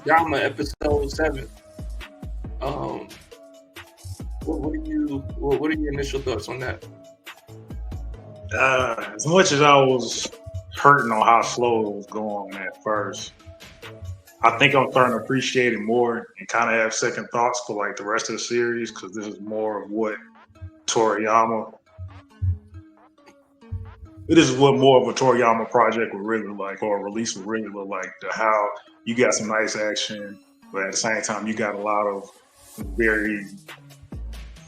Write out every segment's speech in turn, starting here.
DAIMA S1Ep7. What are your initial thoughts on that? As much as I was hurting on how slow it was going at first, I think I'm starting to appreciate it more and kind of have second thoughts for like the rest of the series, because this is more of what Toriyama. This is what more of a Toriyama project would really look like, or a release would really look like. How you got some nice action, but at the same time you got a lot of very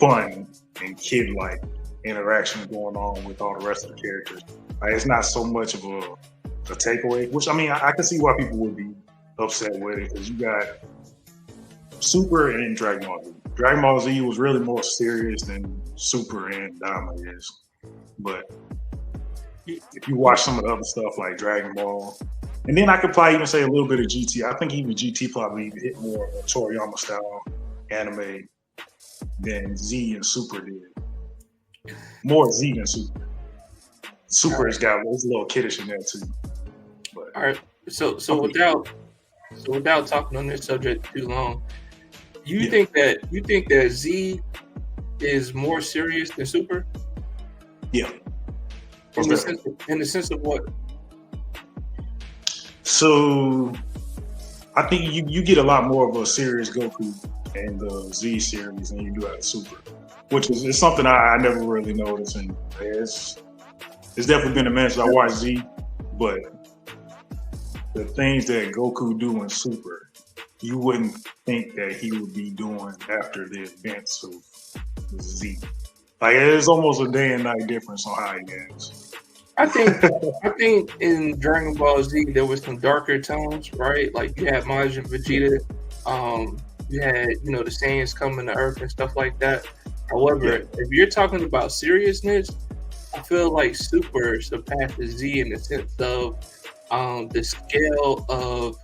fun and kid-like interaction going on with all the rest of the characters. Like, it's not so much of a takeaway, which I mean, I can see why people would be upset with it, because you got Super and Dragon Ball Z. Dragon Ball Z was really more serious than Super and DAIMA is. But if you watch some of the other stuff like Dragon Ball, and then I could probably even say a little bit of GT. I think even GT probably hit more of a Toriyama style anime than Z and Super did. More Z than Super. Super has got it's a little kiddish in there too. But, all right. So without talking on this subject too long, you think that Z is more serious than Super? Yeah. In the sense of what? So I think you get a lot more of a serious Goku in the Z series than you do at Super, which is something I never really noticed, and it's definitely been a minute since I watched Z, but the things that Goku do in Super, you wouldn't think that he would be doing after the events of Z. Like, it's almost a day and night difference on how he is. I think in Dragon Ball Z there was some darker tones, right? Like you had Majin and Vegeta, you had the Saiyans coming to Earth and stuff like that. However, if you're talking about seriousness, I feel like Super surpasses Z in the sense of the scale of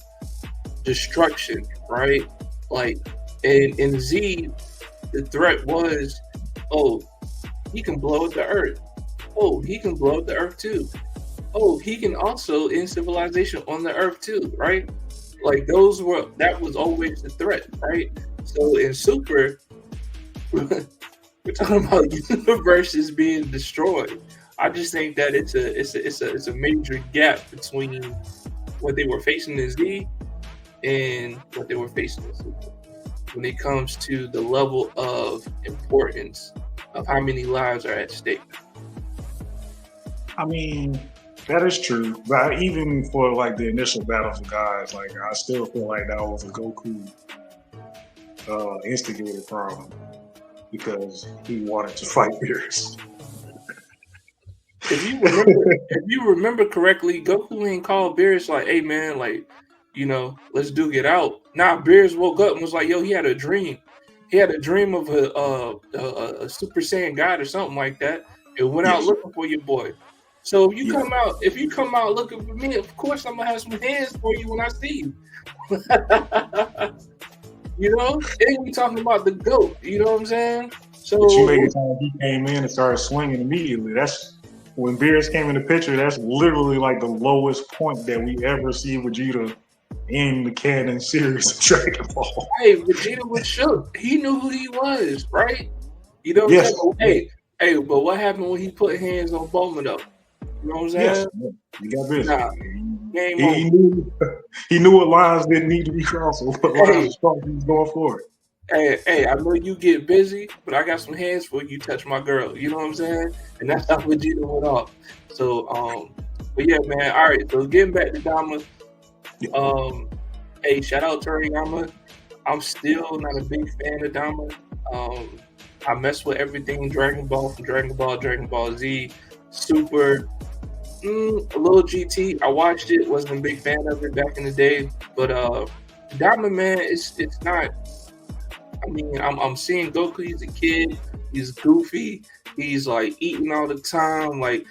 destruction, right? Like in Z, the threat was, oh, he can blow up the Earth. Oh, he can blow up the Earth too. Oh, he can also end civilization on the Earth too, right? Like that was always the threat, right? So in Super, we're talking about universes being destroyed. I just think that it's a major gap between what they were facing in Z and what they were facing in Super when it comes to the level of importance of how many lives are at stake. I mean, that is true. But even for like the initial battles of guys, like I still feel like that was a Goku instigated problem because he wanted to fight Beerus. If you remember correctly, Goku ain't called Beerus like, "Hey man, like, let's duke it out." Nah, Beerus woke up and was like, "Yo, he had a dream. He had a dream of a Super Saiyan God or something like that, and went out looking for your boy." So if you come out looking for me, of course I'm gonna have some hands for you when I see you. And we talking about the GOAT. You know what I'm saying? So but you make it sound like he came in and started swinging immediately. That's when Beerus came in the picture. That's literally like the lowest point that we ever see Vegeta in the canon series of Dragon Ball. Hey, Vegeta was shook. He knew who he was, right? You know what I'm saying? Hey, but what happened when he put hands on Bulma though? You know what I'm saying? Yes, he got busy. Nah, he knew what lines didn't need to be crossed, or what lines he was going for it. Hey, I know you get busy, but I got some hands for you. Touch my girl. You know what I'm saying? And that's how Vegeta went off. So, but yeah, man. All right. So getting back to DAIMA. Hey, shout out Toriyama. I'm still not a big fan of DAIMA. I mess with everything Dragon Ball, from Dragon Ball Z, Super, a little GT. I watched it, wasn't a big fan of it back in the day, but DAIMA, man, it's not. I mean, I'm seeing Goku. He's a kid. He's goofy. He's like eating all the time. Like,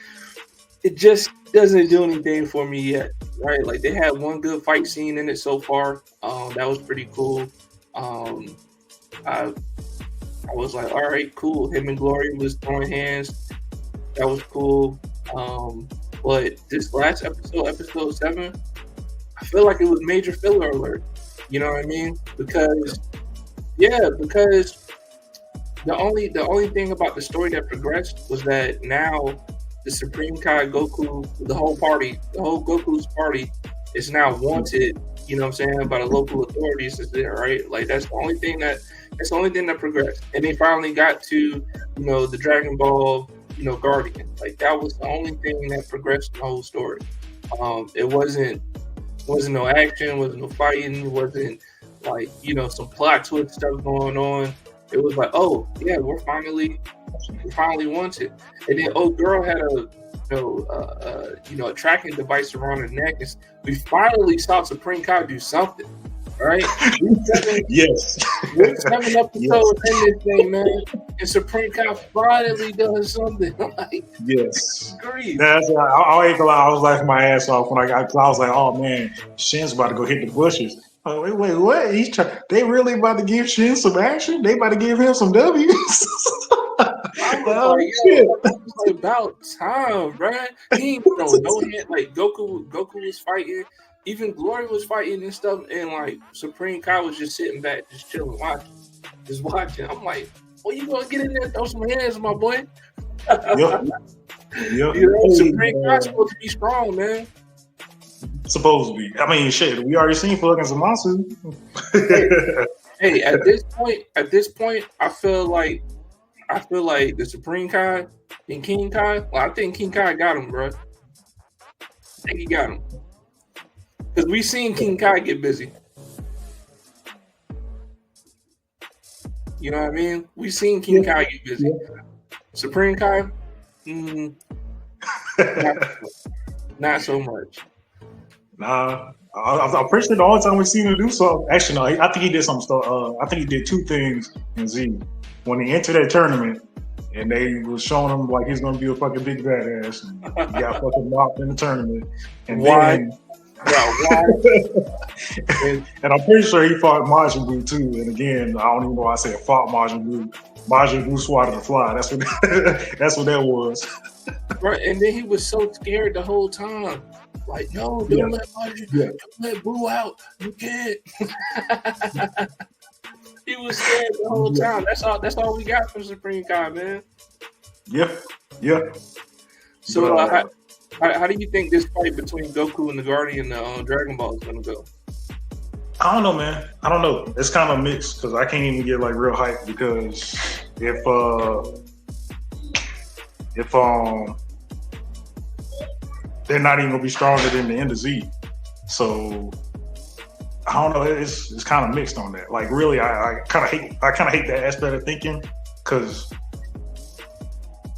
it just doesn't do anything for me yet, right? Like, they had one good fight scene in it so far. That was pretty cool. I was like, all right, cool. Him and Glory was throwing hands. That was cool. But this last episode 7, I feel like it was major filler alert. You know what I mean? Because because the only thing about the story that progressed was that now the Supreme Kai Goku, the whole Goku's party is now wanted, you know what I'm saying, by the local authorities is there, right? Like that's the only thing that progressed. And they finally got to, the Dragon Ball, Guardian. Like that was the only thing that progressed in the whole story. It wasn't no action, wasn't no fighting, wasn't like, some plot twist stuff going on. It was like, oh yeah, we're finally wanted. And then old girl had a tracking device around her neck. And we finally saw Supreme Kai do something, right? Yes. We're 7 episodes in this thing, man, and Supreme Kai finally does something. Like, yes. grief. That's I ain't gonna lie, I was laughing my ass off when I was like, oh man, Shin's about to go hit the bushes. Oh, wait, what? They really about to give Shin some action? They about to give him some W's? It's about time, bruh. He ain't no hit. Like Goku was fighting, even Glory was fighting and stuff, and like Supreme Kai was just sitting back, just chilling, watching. I'm like, well, you gonna get in there, throw some hands, my boy? Yep. Supreme Kai's supposed to be strong, man. Supposed to be. I mean, shit, we already seen fucking Zamasu. Hey, at this point, I feel like the Supreme Kai and King Kai. Well, I think King Kai got him, bro. I think he got him because we seen King Kai get busy. You know what I mean? We seen King Kai get busy. Supreme Kai, not so much. Nah, I'm pretty sure the only time we seen him do so. Actually, no, I think he did some stuff. I think he did 2 things in Z. When he entered that tournament, and they was showing him like he's gonna be a fucking big badass, and he got fucking mopped in the tournament. And why? Then, and I'm pretty sure he fought Majin Buu too. And again, I don't even know why I said fought Majin Buu. Majin Buu swatted the fly. That's what that was. Right, and then he was so scared the whole time. Like, no, don't let Boo out. You can't. He was scared the whole time. That's all we got from Supreme Kai, man. Yep. So, how do you think this fight between Goku and the Guardian Dragon Ball is gonna go? I don't know, man. I don't know. It's kind of mixed because I can't even get like real hype because if they're not even gonna be stronger than the end of Z. So I don't know. It's kind of mixed on that. Like really, I kind of hate that aspect of thinking because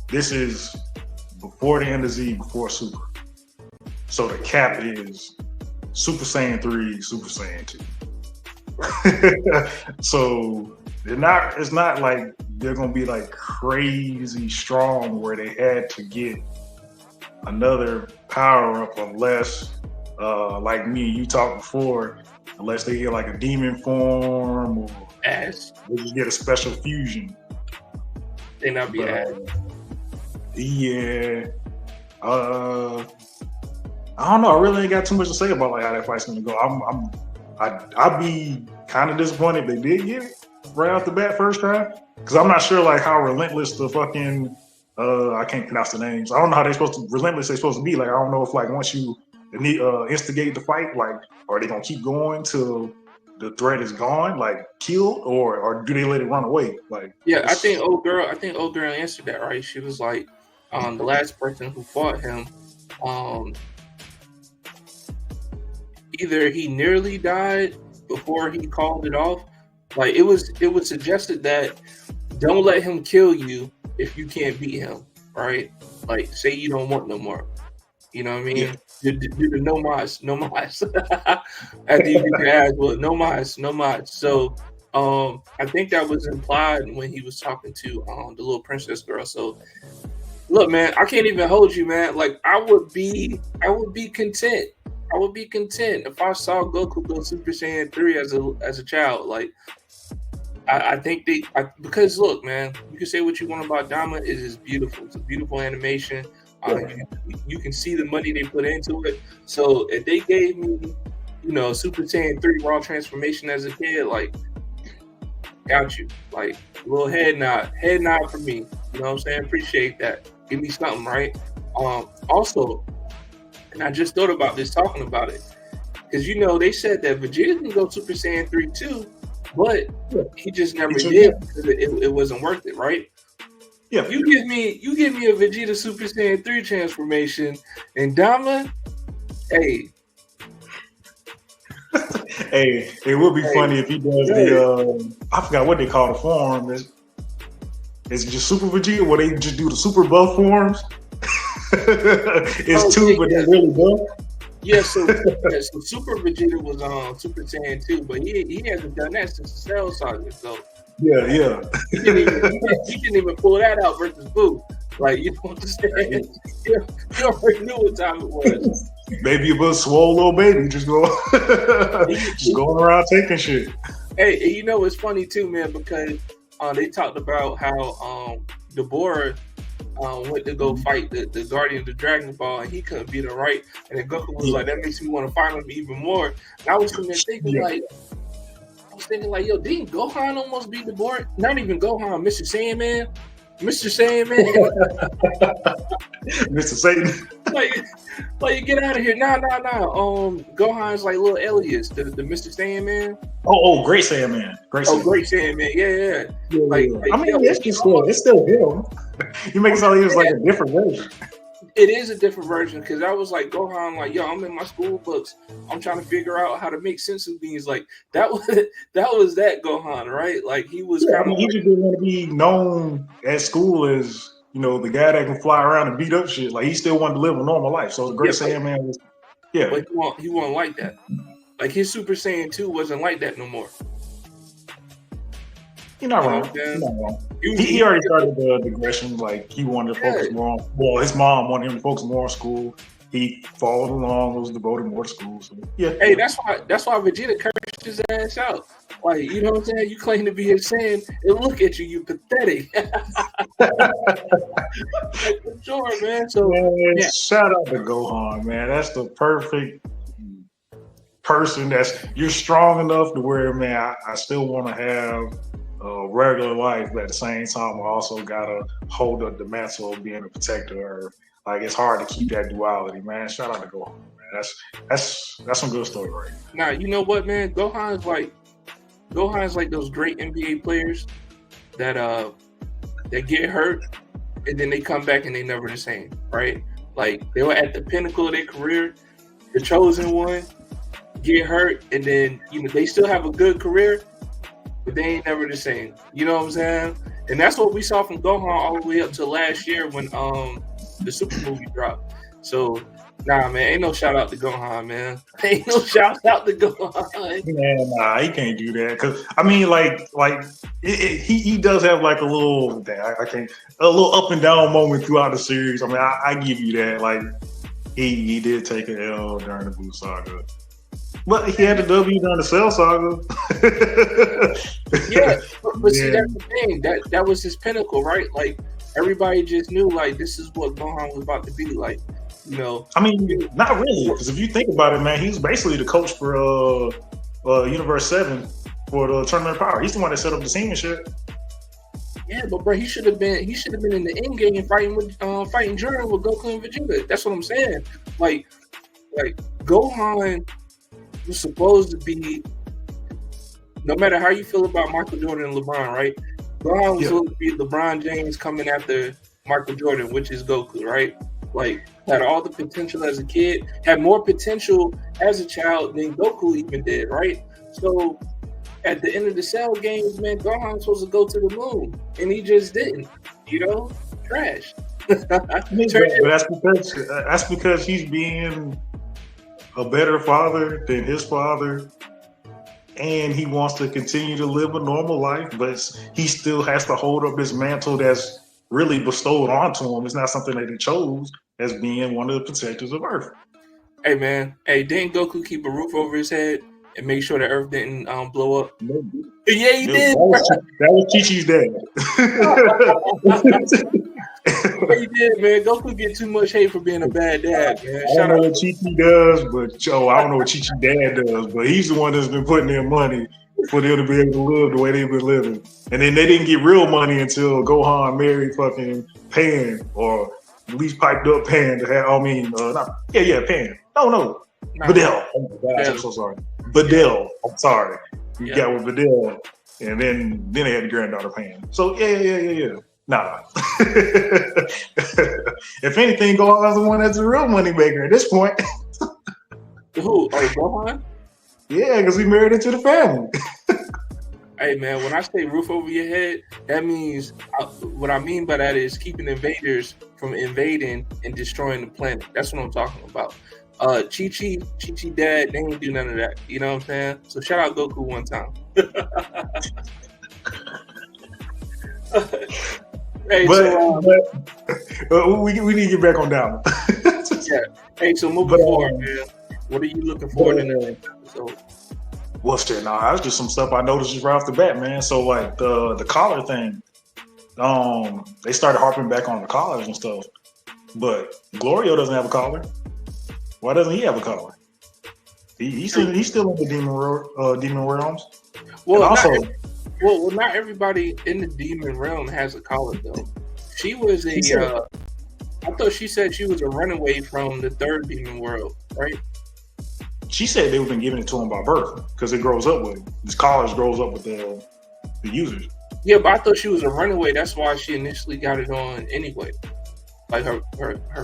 this is before the end of Z, before Super. So the cap is Super Saiyan 3, Super Saiyan 2. So it's not like they're gonna be like crazy strong where they had to get another power up unless like me and you talked before, unless they get like a demon form or they just get a special fusion. They not be ass. Yeah. I don't know. I really ain't got too much to say about like how that fight's gonna go. I'd be kind of disappointed if they did get it right off the bat first try, because I'm not sure like how relentless the fucking I can't pronounce the names. I don't know how they're supposed to be. Like I don't know if like once you instigate the fight, like are they gonna keep going till the threat is gone, like killed, or do they let it run away? Like I think old girl answered that right. She was like, the last person who fought him, either he nearly died before he called it off. Like it was suggested that don't let him kill you if you can't beat him, right? Like say you don't want no more. You know what I mean? Yeah. Do the no mas. After you get your ass, well, no mas. So I think that was implied when he was talking to the little princess girl. So look, man, I can't even hold you, man. Like I would be content. I would be content if I saw Goku go Super Saiyan 3 as a child. Like I think because look, man, you can say what you want about DAIMA. It is beautiful. It's a beautiful animation. You can see the money they put into it. So if they gave me Super Saiyan 3 raw transformation as a kid, like, got you. Like, a little head nod for me. You know what I'm saying? Appreciate that. Give me something, right? Also, and I just thought about this talking about it, because they said that Vegeta can go Super Saiyan 3 too, but he just never did because it wasn't worth it, right? Yeah. You give me a Vegeta Super Saiyan 3 transformation, and Dama, hey. Hey, it would be funny if he does the I forgot what they call the form. It's just Super Vegeta, where they just do the super buff forms. It's two, but they're really buff. Yeah, so Super Vegeta was on Super Saiyan 2, but he hasn't done that since the Cell Saga. So yeah. He didn't even pull that out versus Boo. Like, you know what I'm saying? You already knew what time it was. Maybe a little swole little baby just going around taking shit. Hey, it's funny too, man, because they talked about how Deborah went to go fight the Guardian of the Dragon Ball, and he couldn't beat him, right? And then Goku was like, that makes me want to fight him even more. And I was thinking like, yo, didn't Gohan almost beat Deborah? Not even Gohan, Mr. Saiyaman. Mr. Saiyaman. Mr. Satan. Like, get out of here. Nah. Gohan's like little Elias, the Mr. Saiyaman. Oh, Great Saiyaman. Great Saiyaman. Yeah. I mean, it's still him. You make it sound like it was like a different version. It is a different version, because I was like, Gohan, like, yo, I'm in my school books. I'm trying to figure out how to make sense of things. Like, that was that Gohan, right? Like, he was he just didn't want to be known at school as, the guy that can fly around and beat up shit. Like, he still wanted to live a normal life. So the Great Saiyaman was, But he wasn't like that. Like, his Super Saiyan 2 wasn't like that no more. You're not wrong. He already started the digression. Like, he wanted to focus more on. Well, his mom wanted him to focus more on school. He followed along, was devoted more to school. So Hey, that's why Vegeta cursed his ass out. Like, you know what I'm saying? You claim to be his Saiyan, and look at you pathetic. Like, for sure, man. So shout out to Gohan, man. That's the perfect person. You're strong enough to where, man, I still want to have a regular life, but at the same time, I also gotta hold up the mantle of being a protector. Like, it's hard to keep that duality, man. Shout out to Gohan, man. That's some good story, right? Now, you know what, man? Gohan's like those great NBA players that get hurt and then they come back and they never the same, right? Like, they were at the pinnacle of their career, the chosen one, get hurt, and then they still have a good career, but they ain't never the same. You know what I'm saying? And that's what we saw from Gohan all the way up to last year when the Super movie dropped. So, nah, man, ain't no shout out to Gohan, man. Ain't no shout out to Gohan. Man, nah, he can't do that. Cause I mean, he does have like a little up and down moment throughout the series. I mean, I give you that. Like, he did take an L during the Buu Saga. But he had the W during the Cell Saga. Yeah, but see, that's the thing. That was his pinnacle, right? Like, everybody just knew, like, this is what Gohan was about to be, like, I mean, not really, because if you think about it, man, he's basically the coach for Universe 7 for the Tournament of Power. He's the one that set up the scene and shit. Yeah, but bro, he should have been in the end game fighting Jiren with Goku and Vegeta. That's what I'm saying. Like Gohan was supposed to be, no matter how you feel about Michael Jordan and LeBron, right? Gohan was supposed to be LeBron James coming after Michael Jordan, which is Goku, right? Like, had all the potential as a kid, had more potential as a child than Goku even did, right? So at the end of the Cell games, man, Gohan was supposed to go to the moon, and he just didn't. Trash. But that's because he's being a better father than his father, and he wants to continue to live a normal life, but he still has to hold up this mantle that's really bestowed onto him. It's not something that he chose as being one of the protectors of Earth. Hey, man. Hey, didn't Goku keep a roof over his head and make sure the Earth didn't blow up? Yeah, he did. That was Chi-Chi's dad. Yeah, he did, man. Goku get too much hate for being a bad dad, man. I don't know what Chi-Chi does, but I don't know what Chi-Chi dad does, but he's the one that's been putting in money for them to be able to live the way they've been living. And then they didn't get real money until Gohan married fucking Pan, or at least piped up Pan to have, Pan. No. Videl. Oh my gosh, I'm so sorry. Videl. I'm sorry. You got with Videl, and then they had the granddaughter Pan. So yeah. Nah. If anything, Gohan's the one that's a real money maker at this point. Who? Oh, Gohan? Yeah, because he married into the family. Hey, man, when I say roof over your head, that means, what I mean by that is keeping invaders from invading and destroying the planet. That's what I'm talking about. Chi-Chi dad, they ain't do none of that. You know what I'm saying? So shout out Goku one time. Hey, but we need to get back on down. Yeah. Hey, so moving forward, man, what are you looking forward to in the next episode? What's that? Nah, that's just some stuff I noticed just right off the bat, man. So like the collar thing, they started harping back on the collars and stuff. But Glorio doesn't have a collar. Why doesn't he have a collar? He's still in the demon realms. Well, also. Not everybody in the demon realm has a collar, though. She was I thought she said she was a runaway from the third demon world, right? She said they've been giving it to him by birth because it grows up with these collars grows up with the users. Yeah, but I thought she was a runaway. That's why she initially got it on anyway. Like her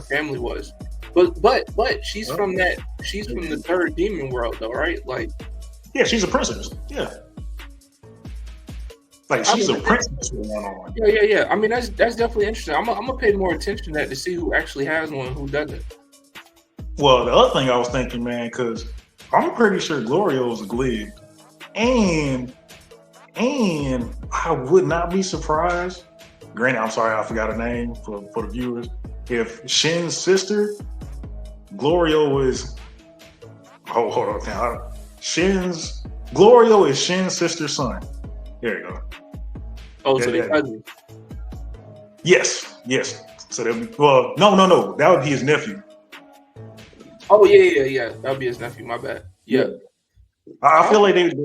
family was. But she's from that. She's from the third demon world, though, right? Like, yeah, she's a princess. Yeah. Like she's a princess with one on. Yeah. I mean, that's definitely interesting. I'm gonna pay more attention to that to see who actually has one and who doesn't. Well, the other thing I was thinking, man, because I'm pretty sure Glorio's a glib, and I would not be surprised. Granted, I'm sorry I forgot her name for the viewers. If Shin's sister, Glorio is. Oh, hold on now. Glorio is Shin's sister's son. There you go. Oh, so they cousins. Yes. So they'll be, no. That would be his nephew. Oh yeah. That would be his nephew. My bad. Yeah. I feel like it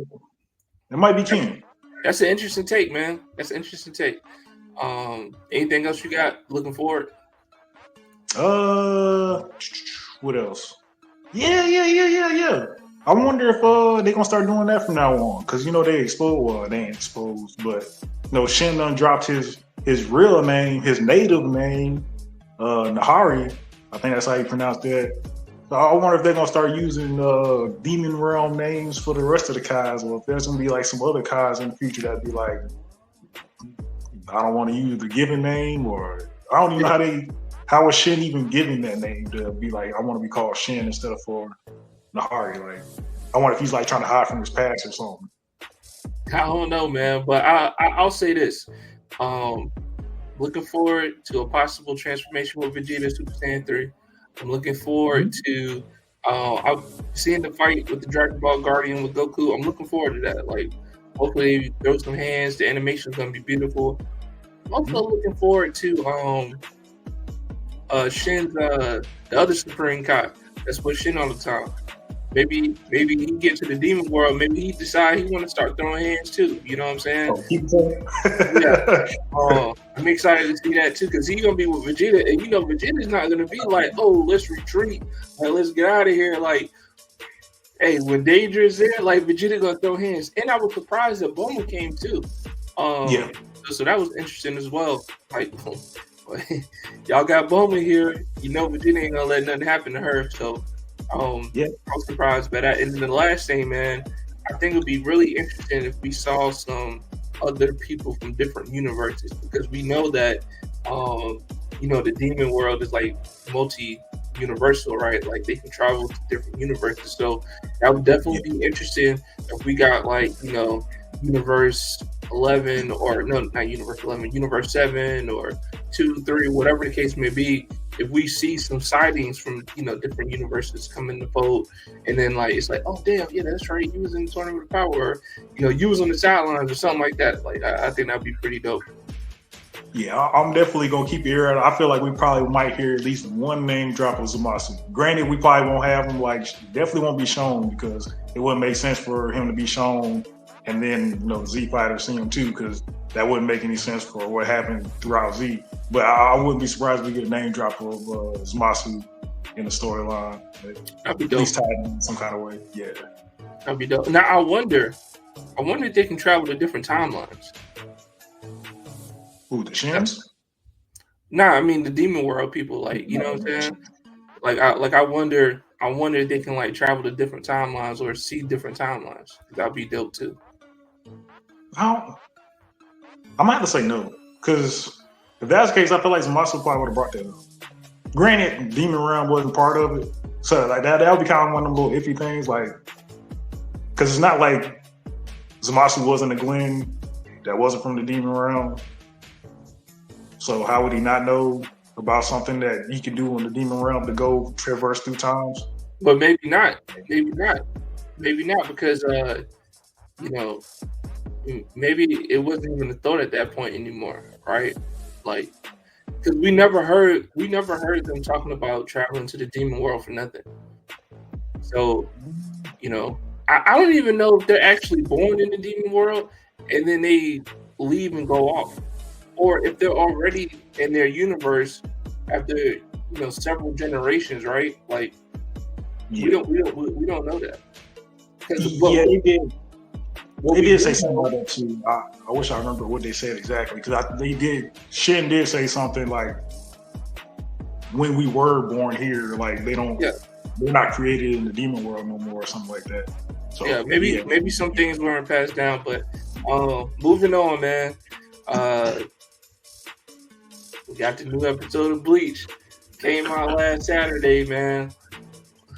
might be King. That's an interesting take, man. That's an interesting take. Anything else you got looking forward? What else? Yeah. I wonder if they're gonna start doing that from now on, because they ain't exposed, but Shin done dropped his real name, his native name, Nahari. I think that's how you pronounce that. So I wonder if they're gonna start using demon realm names for the rest of the Kais, or if there's gonna be like some other Kais in the future that'd be like, I don't want to use the given name, or I don't even know how was Shin even giving that name to be like, I want to be called Shin instead of for Nahari. Like, I wonder if he's like trying to hide from his past or something. I don't know, man, but I'll say this. Looking forward to a possible transformation with Vegeta Super Saiyan 3. I'm looking forward to seeing the fight with the Dragon Ball Guardian with Goku. I'm looking forward to that. Like, hopefully throw some hands. The animation's gonna be beautiful. I'm also looking forward to Shin's the other Supreme Kai that's with Shin all the time. Maybe he get to the demon world. Maybe he decide he want to start throwing hands too. You know what I'm saying? Yeah. I'm excited to see that too, because he's gonna be with Vegeta, and Vegeta's not gonna be like, oh, let's retreat, like, let's get out of here. Like, hey, when Danger is there, like, Vegeta gonna throw hands. And I was surprised that Bulma came too. So that was interesting as well. Like, y'all got Bulma here. Vegeta ain't gonna let nothing happen to her. So. I was surprised by that. And then the last thing, man, I think it would be really interesting if we saw some other people from different universes, because we know that, the demon world is like multi-universal, right? Like, they can travel to different universes. So that would definitely be interesting if we got universe 11, or no, not universe 11, universe 7 or 2, 3, whatever the case may be. If we see some sightings from different universes come in the fold, and then it's like, oh damn, yeah, that's right, you was in the Tournament of Power, or you was on the sidelines or something like that. Like, I think that'd be pretty dope. Yeah, I'm definitely gonna keep it here. I feel like we probably might hear at least one name drop of Zamasu. Granted, we probably won't have him, like, definitely won't be shown because it wouldn't make sense for him to be shown and then, Z Fighter see him too, because that wouldn't make any sense for what happened throughout Z. But I wouldn't be surprised if we get a name drop of Zamasu in the storyline. That'd be At dope. least tied in some kind of way. Yeah. That'd be dope. Now I wonder if they can travel to different timelines. Ooh, the Shins? Nah, I mean the Demon World people, like, you know what I'm saying? I wonder if they can like travel to different timelines or see different timelines. That'd be dope too. I'm gonna have to say no, because if that's the case, I feel like Zamasu probably would have brought that up. Granted, Demon Realm wasn't part of it, so like that would be kind of one of them little iffy things, like, because it's not like Zamasu wasn't a Glen that wasn't from the Demon Realm. So how would he not know about something that he can do in the Demon Realm to go traverse through times? But maybe not because maybe it wasn't even a thought at that point anymore, right? Like, because we never heard them talking about traveling to the Demon World for nothing. So, I don't even know if they're actually born in the Demon World and then they leave and go off, or if they're already in their universe after several generations, right? Like, we don't know that. Yeah, they did say something like that too. I wish I remember what they said exactly, because Shin did say something like, when we were born here, like they're not created in the Demon World no more, or something like that. So yeah, maybe some things weren't passed down, but moving on, man. We got the new episode of Bleach. Came out last Saturday, man.